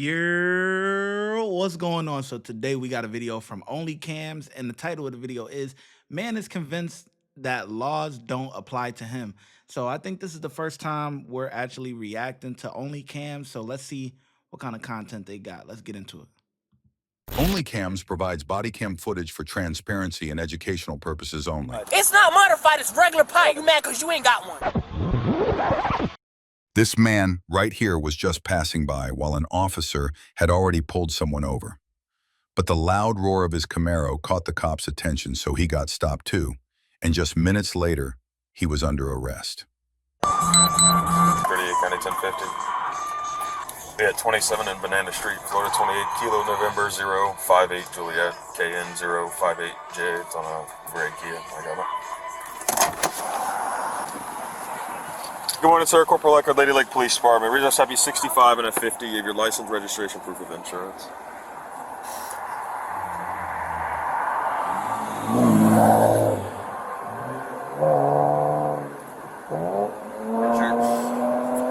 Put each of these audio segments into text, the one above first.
What's going on? So today we got a video from Only Cams, and the title of the video is "Man is convinced that laws don't apply to him." So I think this is the first time we're actually reacting to Only Cams. So let's see what kind of content they got. Let's get into it. OnlyCams provides body cam footage for transparency and educational purposes only. It's not modified, it's regular pipe. You mad because you ain't got one. This man right here was just passing by while an officer had already pulled someone over. But the loud roar of his Camaro caught the cop's attention, so he got stopped too. And just minutes later, he was under arrest. 38 County 1050. Be at 27 in Banana Street, Florida 28, Kilo November 058 Juliet, KN 058J. It's on a gray Kia. I got it. Good morning, sir. Corporal Eckerd, Lady Lake Police Department. We just have you 65 and a 50. You have your license, registration, proof of insurance. Sure.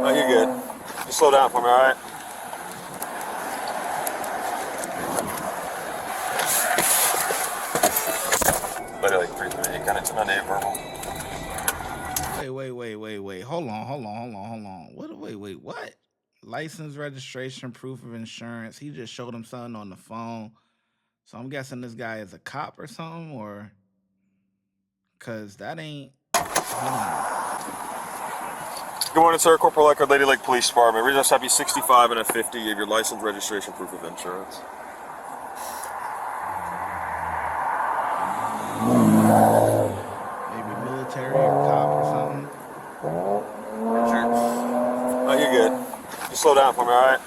Oh, you're good. Just slow down for me, all right? Lady Lake 338, kind of 1098 verbal. Wait. Hold on. Wait. What? License, registration, proof of insurance. He just showed him something on the phone. So I'm guessing this guy is a cop or something, or because that ain't. Good morning, sir. Corporal Eckerd, Lady Lake Police Department. We just have you 65 and a 50. You have your license, registration, proof of insurance. Maybe military or cop or something. Sure. Oh, you're good. Just slow down for me, all right?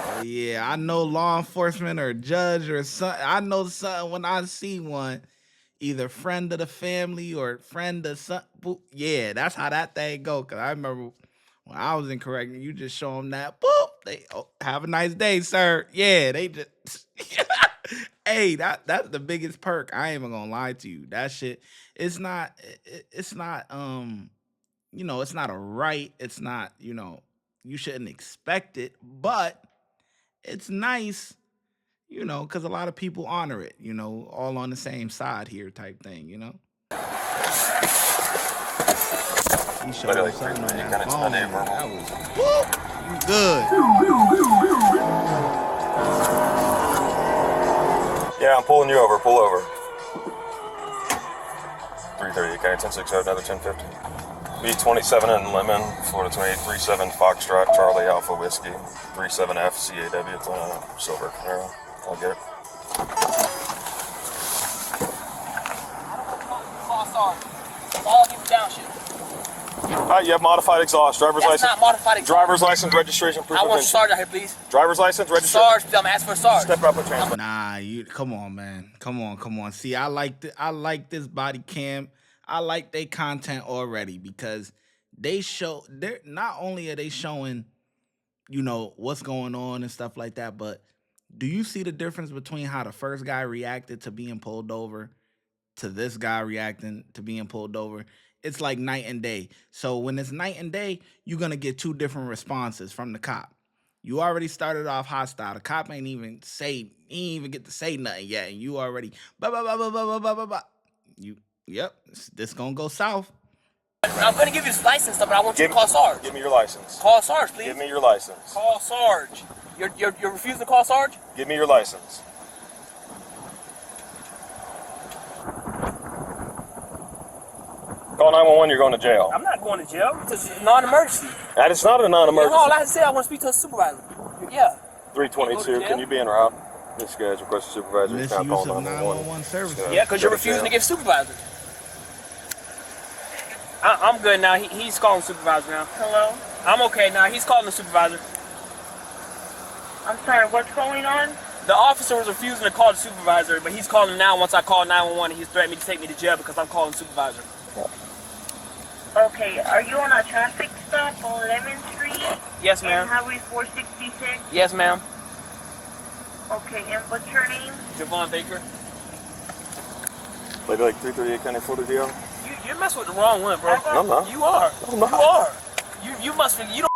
Oh yeah. I know law enforcement or judge or something. I know something when I see one, either friend of the family or friend of something. Yeah, that's how that thing go. Cause I remember when I was in correcting, you just show them that. Boop. They have a nice day, sir. Yeah, they just. Hey, that's the biggest perk. I ain't even gonna lie to you. That shit, it's not it's not a right. It's not, you shouldn't expect it, but it's nice, because a lot of people honor it, all on the same side here type thing, He showed us something on that phone. That was, whoop, you good. Yeah, I'm pulling you over. Pull over. 338 County 1060, another 1050. B27 in Lemon, Florida 2837 Foxtrot, Charlie Alpha Whiskey, 37F CAW. It's on a silver Camaro. I'll get it. All give downshift. All right, you have modified exhaust, driver's That's license. not modified exhaust. Driver's license, registration, proof I of want insurance. Sarge out here, please. Driver's license, registration. Sarge, I'm asking for Sarge. Step up and transfer. Nah, come on, man. Come on. See, I like this body cam. I like their content already because they're not only are they showing, what's going on and stuff like that, but do you see the difference between how the first guy reacted to being pulled over to this guy reacting to being pulled over? It's like night and day. So when it's night and day, you're going to get two different responses from the cop. You already started off hostile. The cop ain't even get to say nothing yet, and you already Yep, this gonna go south. I'm gonna give you this license stuff, but I want you to call Sarge. Give me your license. Call Sarge, please. Give me your license. Call Sarge. You're refusing to call Sarge? Give me your license. Call 911, you're going to jail. I'm not going to jail. It's a non-emergency. That is not a non-emergency. All I said, I want to speak to a supervisor. Yeah. 322, can you be en route? This guy's requested supervisor. Misuse of 911 services. Yeah, because you're refusing to give supervisor. I'm good now. He's calling the supervisor now. Hello? I'm okay now. He's calling the supervisor. I'm sorry, what's going on? The officer was refusing to call the supervisor, but he's calling now. Once I call 911, he's threatening me to take me to jail because I'm calling the supervisor. Okay, are you on a traffic stop on Lemon Street? Yes, ma'am. Highway 466? Yes, ma'am. Okay, and what's your name? Javon Baker. Lady Lake 338 County, Florida, DL. You're messing with the wrong one, bro. No, I'm not. You are. No, I'm not. You are. You must be. You don't.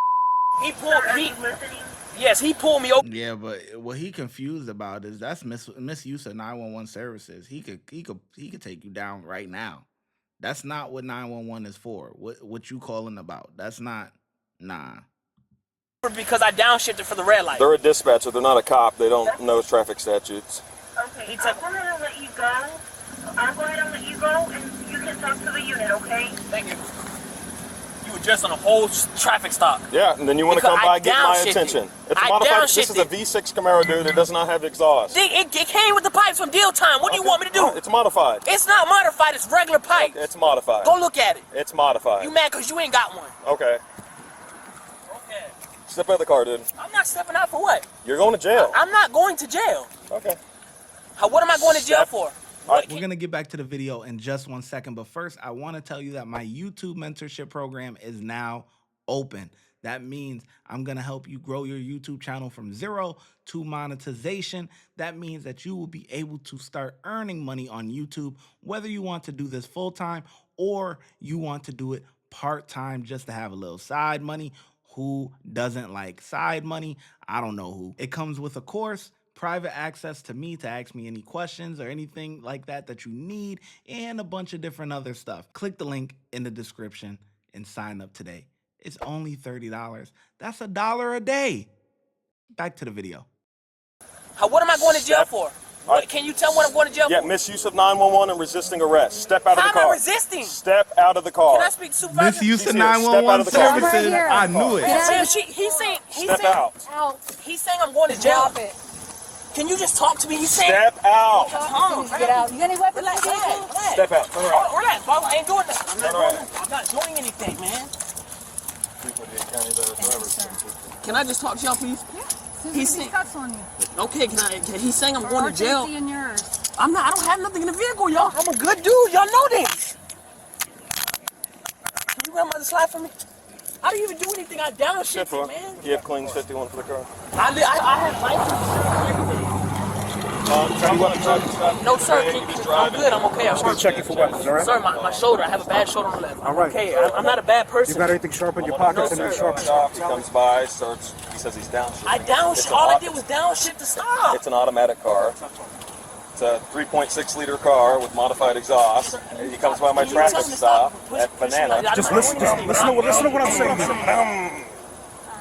He pulled Are me. you listening? Yes, he pulled me over. Yeah, but what he confused about is that's misuse of 911 services. He could take you down right now. That's not what 911 is for. What you calling about? That's not. Nah. Because I downshifted for the red light. They're a dispatcher. They're not a cop. They don't know traffic statutes. Okay, I'm going to let you go. I'll go ahead and let you go, and you can talk to the unit, okay? Thank you. You were just on a whole traffic stop. Yeah, and then you want to Because come by I and get my downshifted. attention. It's I modified. This is a downshifted. V6 Camaro, dude. It does not have exhaust. It came with the pipes from deal time. What do you want me to do? It's modified. It's not modified. It's regular pipe. It's modified. Go look at it. It's modified. You mad because you ain't got one. Okay. Okay. Step out of the car, dude. I'm not stepping out for what? You're going to jail. I'm not going to jail. Okay. What am I going to jail for? We're going to get back to the video in just 1 second. But first, I want to tell you that my YouTube mentorship program is now open. That means I'm going to help you grow your YouTube channel from 0 to monetization. That means that you will be able to start earning money on YouTube, whether you want to do this full-time or you want to do it part-time just to have a little side money. Who doesn't like side money? I don't know who. It comes with a course, private access to me to ask me any questions or anything like that you need, and a bunch of different other stuff. Click the link in the description and sign up today. It's only $30. That's $1 a day. Back to the video. What am I going to jail for? Can you tell me what I'm going to jail for? Yeah, misuse of 911 and resisting arrest. Step out of the How car. am I resisting? Step out of the car. Can I speak to supervisor? Misuse of Step out 911 of the car. services. I knew it. He's saying Step out. He's saying I'm going to jail. Stop it. Can you just talk to me? He's saying. Step out. Get out. You got any weapons? Relax, relax. Step out. Turn around. Relax, bro. I ain't doing that. Turn around. I'm not doing anything, man. Can I just talk to y'all, please? He's saying. Cuffs on you. Okay, he's saying I'm going to jail. In yours. I'm not. I don't have nothing in the vehicle, y'all. I'm a good dude. Y'all know this. Can you grab my slide for me? I didn't even do anything. I downshifted, man. You have cleans 51 for the car. I have license. No, sir. I'm good. I'm okay. I'm Check you for weapons, all right? Sir, my shoulder. I have a bad shoulder on the left. All right. Okay, I'm not a bad person. You got anything sharp in your pockets? No, Any sir. sharp? He comes by, starts. He says he's downshift. I downshift. All I did was downshift to stop. It's an automatic car. It's a 3.6 liter car with modified exhaust. He comes by my traffic stop at Banana. Just listen to what I'm saying.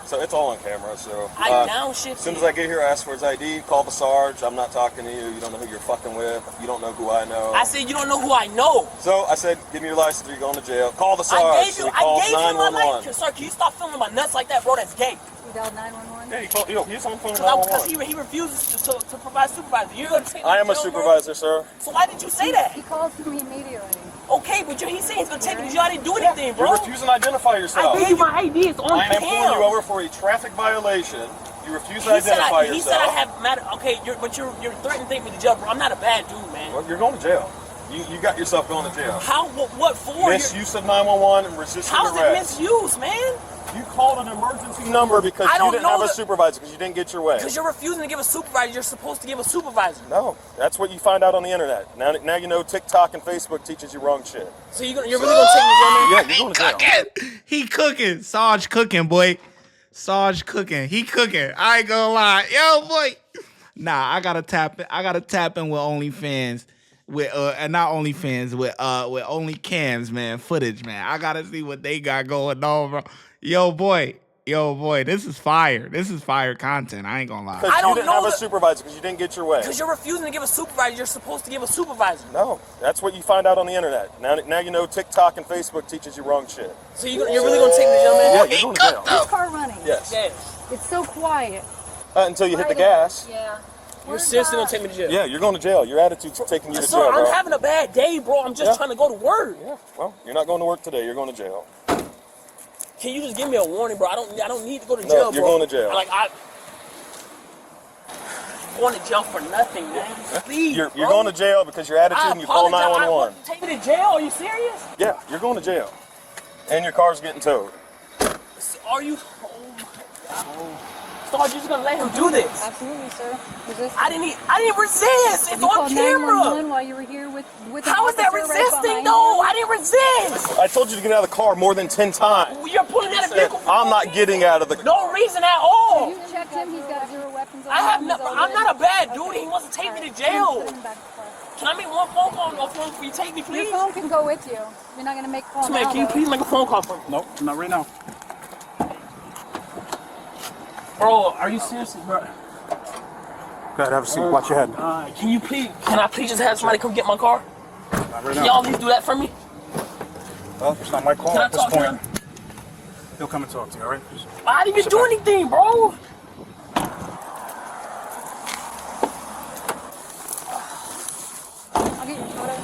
So it's all on camera. So I downshifted. as soon as I get here, I ask for his ID. Call the Sarge. I'm not talking to you. You don't know who you're fucking with. You don't know who I know. I said you don't know who I know. So I said, give me your license or you're going to jail. Call the I Sarge. gave So you he calls my 911. license. Sir, can you stop filming my nuts like that, bro? That's gay. You dialed 911? Yeah, he called. He's on the phone. Because 911. he refuses to provide supervisor. You're gonna take me I to am a jail, bro? supervisor, sir. So why did you say that? He called to me immediately. Okay, but he's saying he's gonna take me to jail. I didn't do anything, bro. You're refusing to identify yourself. I gave you my ID. It's on I am pulling you him. over for a traffic violation. You refuse to He said identify he yourself. said I have matter. Okay, but you're threatening to take me to jail, bro. I'm not a bad dude, man. Well, you're going to jail. You got yourself going to jail. How? What for? Misuse of 911 and resisting How's it arrest. misuse, man? You called an emergency number because I you don't didn't know have a the- supervisor because you didn't get your way. Because you're refusing to give a supervisor. You're supposed to give a supervisor. No, that's what you find out on the internet. Now you know TikTok and Facebook teaches you wrong shit. So you're really gonna take me to jail, man? Yeah, you're going to jail. Cooking. He cooking. Sarge cooking, boy. Sarge cooking. He cooking. I ain't gonna lie. Yo, boy. Nah, I gotta tap in with OnlyFans. With and not OnlyFans, with OnlyCams, man, footage, man. I gotta see what they got going on, bro. Yo, boy, this is fire. This is fire content. I ain't gonna lie. Because I you don't didn't know have a supervisor because you didn't get your way. Because you're refusing to give a supervisor. You're supposed to give a supervisor. No, that's what you find out on the internet. Now you know TikTok and Facebook teaches you wrong shit. So you're really gonna take me to jail, man? Yeah, you're going to jail. Is this car running? Yes. Yes. It's so quiet. Until you hit the gas. Yeah. You're seriously gonna take me to jail? Yeah, you're going to jail. Your attitude's taking you to Sir, jail, bro. I'm having a bad day, bro. I'm just trying to go to work. Yeah, well, you're not going to work today. You're going to jail. Can you just give me a warning, bro? I don't need to go to No, jail, you're bro. going to jail. I'm going to jail for nothing, man. Please, You're bro. going to jail because your attitude I and you call apologize. 911. Take me to jail? Are you serious? Yeah, you're going to jail. And your car's getting towed. Are you? Oh my God. So are you just gonna let him do this? Absolutely, sir. Resist. I didn't resist. It's You on called camera. 911 while you were here with How is that resisting? No, I didn't resist. I told you to get out of the car more than 10 times. You're pulling out a vehicle. I'm not getting out of the car. No reason at all. You checked him. He's got 0 weapons on I have him. no. He's all I'm good. not a bad dude. Okay. He wants to take me to Put jail. him back in the car. Can I make one phone call on your phone before you take me, Your please? phone can go with you. You're not gonna make a call Man, now, can you though. please make a phone call for me? Nope, not right now. Bro, are you serious, bro? Go ahead, have a seat. Watch your head. Can I please just have somebody come get my car? Not right Can now. y'all please do that for me? Well, it's not my call Can I at this talk to point. him? He'll come and talk to you, all right? I didn't even Sit do back. anything, bro. I'll get your photo.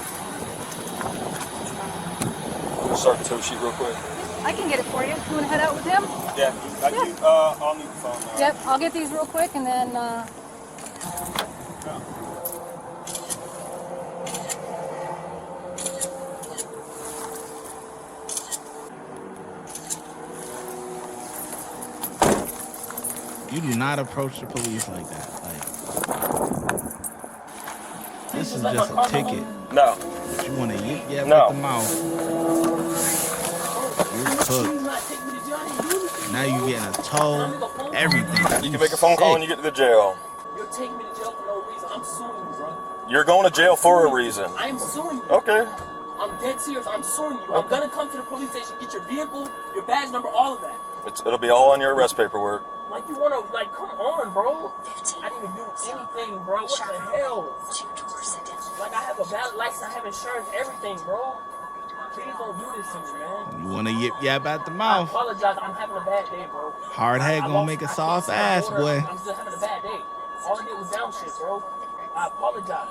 Start the tow sheet real quick. I can get it for you. You wanna head out with him? Yeah. I'll need the phone now. Yep. I'll get these real quick and then. You do not approach the police like that. Like, this is just a ticket. No. But you want to yip yap No. at the mouth. You're cooked. Now you getting a tow, everything. You can make a phone call when you get to the jail. You're taking me to jail for no reason. I'm suing you, bro. You're going to jail for a reason. I am suing you. Okay. I'm dead serious. I'm suing you. I'm gonna come to the police station, get your vehicle, your badge number, all of that. It'll be all on your arrest paperwork. Like you wanna, like, come on, bro. I didn't even do anything, bro. What the hell? Like, I have a valid license, I have insurance, everything, bro. Please don't do this to me, man. You want to yip yap at the I mouth. apologize. I'm having a bad day, bro. Hard head gonna make a soft ass, boy. I'm just having a bad day. All I did was down shit, bro. I apologize.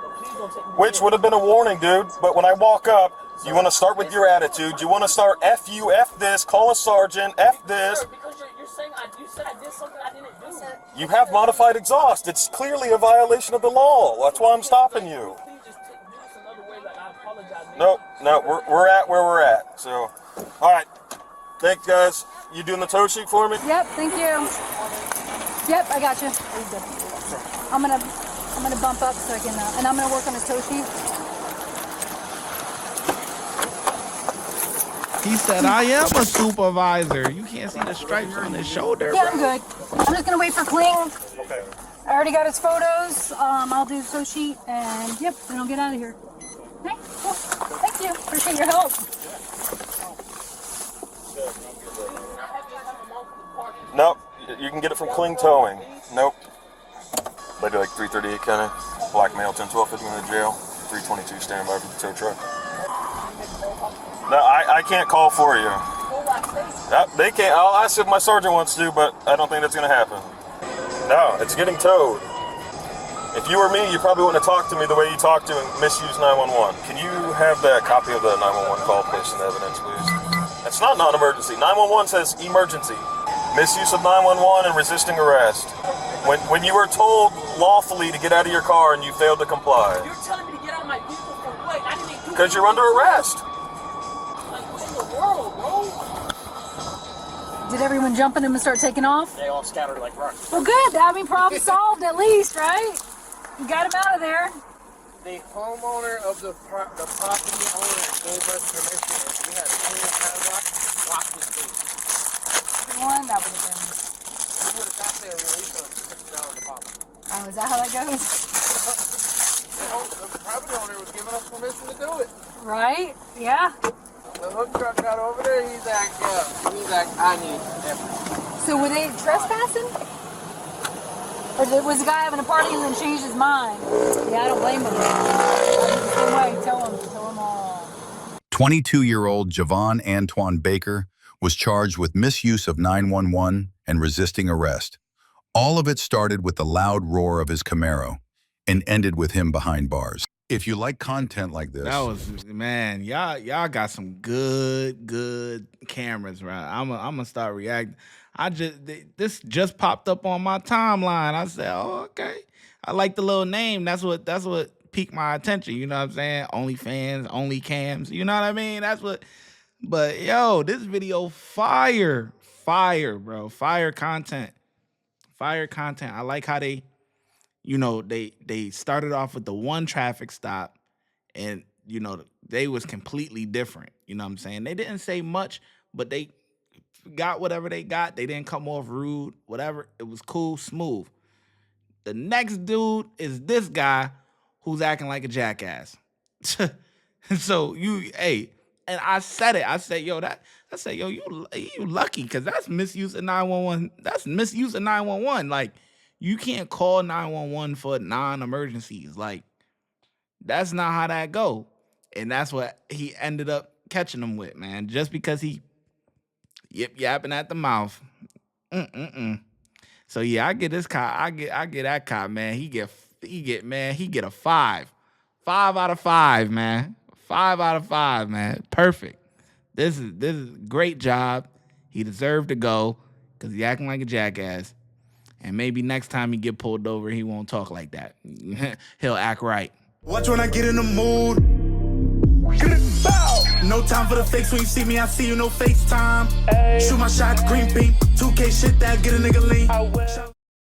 But please don't take me to Which jail. would have been a warning, dude. But when I walk up, you want to start with your attitude. You want to start F you, F this, call a sergeant, F this. Sir, because you're saying you said I did something I didn't do. You have modified exhaust. It's clearly a violation of the law. That's why I'm stopping you. Please just do this another way. Like, I apologize, man. No, we're at where we're at. So, all right. Thanks, guys. You doing the tow sheet for me? Yep. Thank you. Yep. I got you. I'm gonna bump up so I can, and I'm gonna work on his toe sheet. He said, I am a supervisor. You can't see the stripes on his shoulder, Yeah, bro. I'm good. I'm just gonna wait for Kling. Okay. I already got his photos. I'll do the toe sheet and yep, then I'll get out of here. Okay, cool. Thank you. Appreciate your help. Nope. You can get it from Kling Towing. Nope. Lady like 338 County. Black male, 1012, 50 minute jail. 322 standby for the tow truck. No, I can't call for you. They can't. I'll ask if my sergeant wants to, but I don't think that's going to happen. No, it's getting towed. If you were me, you probably wouldn't have talked to me the way you talked to and misused 911. Can you have that copy of the 911 call placed in evidence, please? It's not non-emergency. 911 says emergency. Misuse of 911 and resisting arrest. When you were told lawfully to get out of your car and you failed to comply. You're telling me to get out of my vehicle for what? I didn't do Because you're under arrest. Like, what in the world, bro? Did everyone jump in him and start taking off? They all scattered like rocks. Well, good. I mean, problem solved at least, right? You got him out of there. The homeowner of the property owner gave us permission. If we had a clear padlock, lock this place. One, that would have been. We would have got there and released on $50 deposit. Oh, is that how that goes? The property owner was giving us permission to do it. Right? Yeah. The hook truck got over there, he's like, I need everything. So were they trespassing? Or was the guy having a party and then changed his mind? Yeah, I don't blame him. The same way. Tell him all. 22-year-old Javon Antoine Baker was charged with misuse of 911 and resisting arrest. All of it started with the loud roar of his Camaro and ended with him behind bars. If you like content like this, That was, man, y'all got some good cameras, right? I'm gonna start reacting. This just popped up on my timeline. I said, oh, okay. I like the little name. That's what piqued my attention. You know what I'm saying? OnlyFans, OnlyCams. You know what I mean? That's what But yo, this video fire, bro, fire content. I like how they, they started off with the one traffic stop, and they was completely different. You know what I'm saying? They didn't say much, but they got whatever they got. They didn't come off rude, whatever. It was cool, smooth. The next dude is this guy who's acting like a jackass. So and I said it. I said, yo, you lucky, because that's misuse of 911. That's misuse of 911. Like, you can't call 911 for non-emergencies. Like, that's not how that go. And that's what he ended up catching them with, man. Just because he yip-yapping at the mouth. So yeah, I get this cop. I get that cop, man. He get a 5. 5 out of 5, man. 5 out of 5, man. Perfect. This is great job. He deserved to go because he acting like a jackass. And maybe next time he get pulled over, he won't talk like that. He'll act right. Watch when I get in the mood. No time for the fakes. When you see me, I see you, no FaceTime. Shoot my shot, green beam. 2K shit that get a nigga lean.